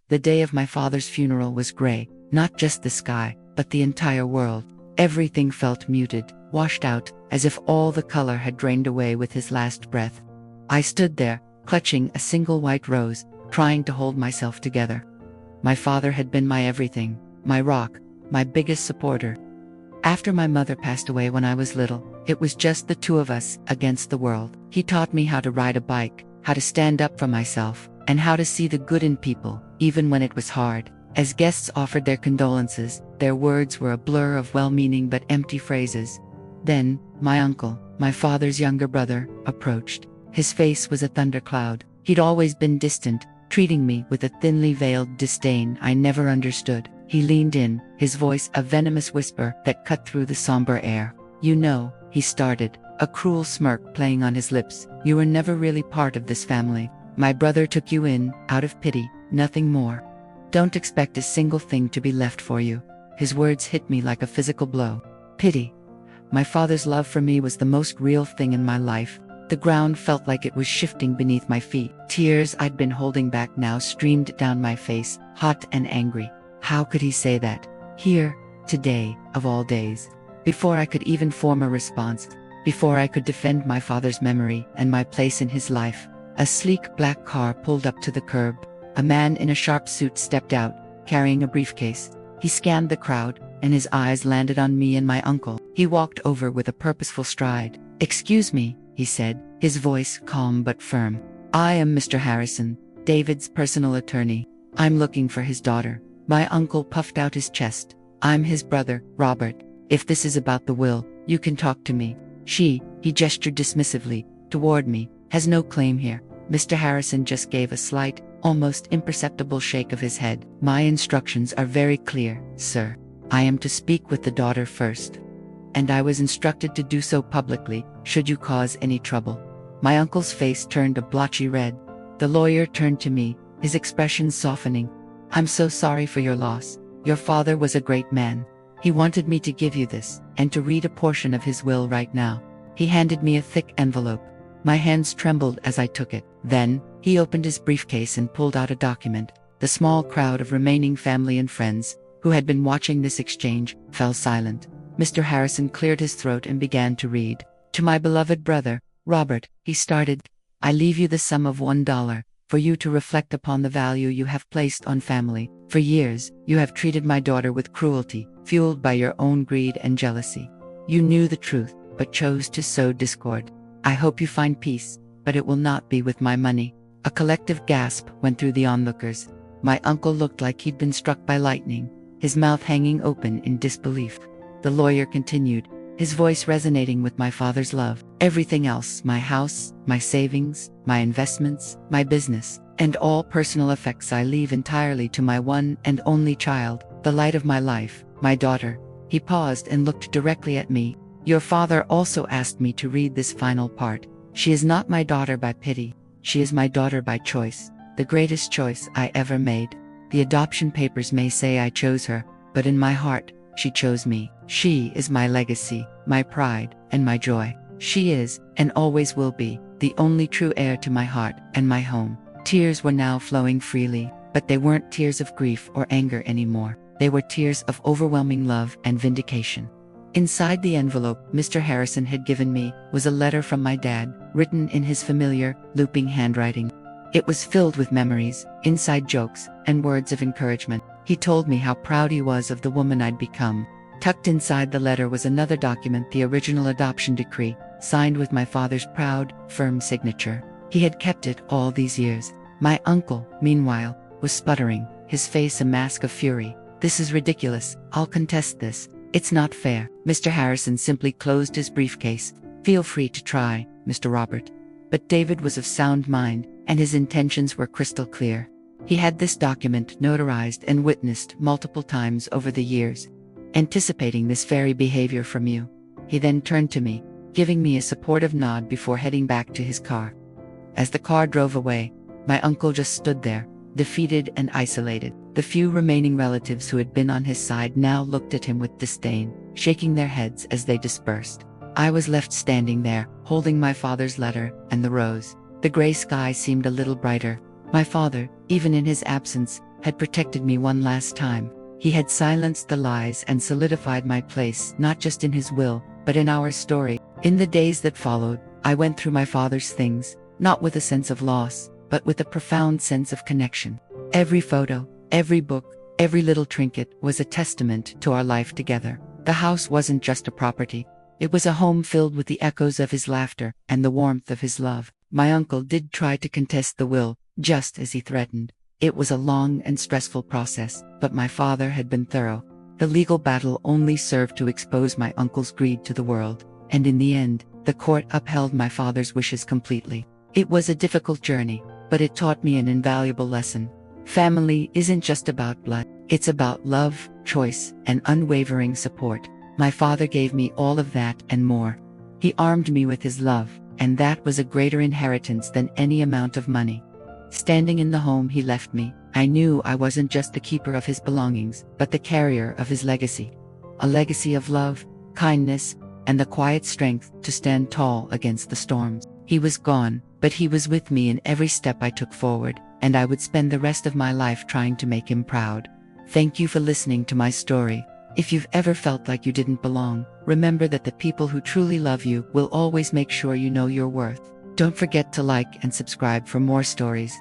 The day of my father's funeral was gray, not just the sky, but the entire world. Everything felt muted, washed out, as if all the color had drained away with his last breath. I stood there, clutching a single white rose, trying to hold myself together. My father had been my everything, my rock, my biggest supporter. After my mother passed away when I was little, it was just the two of us against the world. He taught me how to ride a bike, how to stand up for myself, and how to see the good in people, even when it was hard. As guests offered their condolences, their words were a blur of well-meaning but empty phrases. Then, my uncle, my father's younger brother, approached. His face was a thundercloud. He'd always been distant, treating me with a thinly veiled disdain I never understood. He leaned in, his voice a venomous whisper that cut through the somber air. "You know," he started, a cruel smirk playing on his lips, "you were never really part of this family. My brother took you in, out of pity, nothing more. Don't expect a single thing to be left for you." His words hit me like a physical blow. Pity. My father's love for me was the most real thing in my life. The ground felt like it was shifting beneath my feet. Tears I'd been holding back now streamed down my face, hot and angry. How could he say that? Here, today, of all days. Before I could even form a response, before I could defend my father's memory and my place in his life, a sleek black car pulled up to the curb. A man in a sharp suit stepped out, carrying a briefcase. He scanned the crowd, and his eyes landed on me and my uncle. He walked over with a purposeful stride. "Excuse me," he said, his voice calm but firm. "I am Mr. Harrison, David's personal attorney. I'm looking for his daughter." My uncle puffed out his chest. "I'm his brother, Robert. If this is about the will, you can talk to me. She," he gestured dismissively, toward me, "has no claim here." Mr. Harrison just gave a slight, almost imperceptible shake of his head. "My instructions are very clear, sir. I am to speak with the daughter first. And I was instructed to do so publicly, should you cause any trouble." My uncle's face turned a blotchy red. The lawyer turned to me, his expression softening. "I'm so sorry for your loss. Your father was a great man. He wanted me to give you this, and to read a portion of his will right now." He handed me a thick envelope. My hands trembled as I took it. Then, he opened his briefcase and pulled out a document. The small crowd of remaining family and friends, who had been watching this exchange, fell silent. Mr. Harrison cleared his throat and began to read. "To my beloved brother, Robert," he started, "I leave you the sum of $1, for you to reflect upon the value you have placed on family. For years, you have treated my daughter with cruelty, fueled by your own greed and jealousy. You knew the truth, but chose to sow discord. I hope you find peace, but it will not be with my money." A collective gasp went through the onlookers. My uncle looked like he'd been struck by lightning, his mouth hanging open in disbelief. The lawyer continued, his voice resonating with my father's love. "Everything else, my house, my savings, my investments, my business, and all personal effects I leave entirely to my one and only child, the light of my life, my daughter." He paused and looked directly at me. "Your father also asked me to read this final part. She is not my daughter by pity. She is my daughter by choice, the greatest choice I ever made. The adoption papers may say I chose her, but in my heart, she chose me. She is my legacy, my pride, and my joy. She is, and always will be, the only true heir to my heart and my home." Tears were now flowing freely, but they weren't tears of grief or anger anymore. They were tears of overwhelming love and vindication. Inside the envelope Mr. Harrison had given me was a letter from my dad, written in his familiar, looping handwriting. It was filled with memories, inside jokes, and words of encouragement. He told me how proud he was of the woman I'd become. Tucked inside the letter was another document, the original adoption decree, signed with my father's proud, firm signature. He had kept it all these years. My uncle, meanwhile, was sputtering, his face a mask of fury. "This is ridiculous. I'll contest this. It's not fair." Mr. Harrison simply closed his briefcase. "Feel free to try, Mr. Robert." But David was of sound mind, and his intentions were crystal clear. He had this document notarized and witnessed multiple times over the years, anticipating this very behavior from you. He then turned to me, giving me a supportive nod before heading back to his car. As the car drove away, my uncle just stood there, defeated and isolated. The few remaining relatives who had been on his side now looked at him with disdain, shaking their heads as they dispersed. I was left standing there, holding my father's letter and the rose. The gray sky seemed a little brighter. My father, even in his absence, had protected me one last time. He had silenced the lies and solidified my place, not just in his will, but in our story. In the days that followed, I went through my father's things, not with a sense of loss, but with a profound sense of connection. Every photo, every book, every little trinket was a testament to our life together. The house wasn't just a property. It was a home filled with the echoes of his laughter and the warmth of his love. My uncle did try to contest the will, just as he threatened. It was a long and stressful process, but my father had been thorough. The legal battle only served to expose my uncle's greed to the world, and in the end, the court upheld my father's wishes completely. It was a difficult journey, but it taught me an invaluable lesson. Family isn't just about blood, it's about love, choice, and unwavering support. My father gave me all of that and more. He armed me with his love, and that was a greater inheritance than any amount of money. Standing in the home he left me, I knew I wasn't just the keeper of his belongings, but the carrier of his legacy. A legacy of love, kindness, and the quiet strength to stand tall against the storms. He was gone, but he was with me in every step I took forward, and I would spend the rest of my life trying to make him proud. Thank you for listening to my story. If you've ever felt like you didn't belong, remember that the people who truly love you will always make sure you know your worth. Don't forget to like and subscribe for more stories.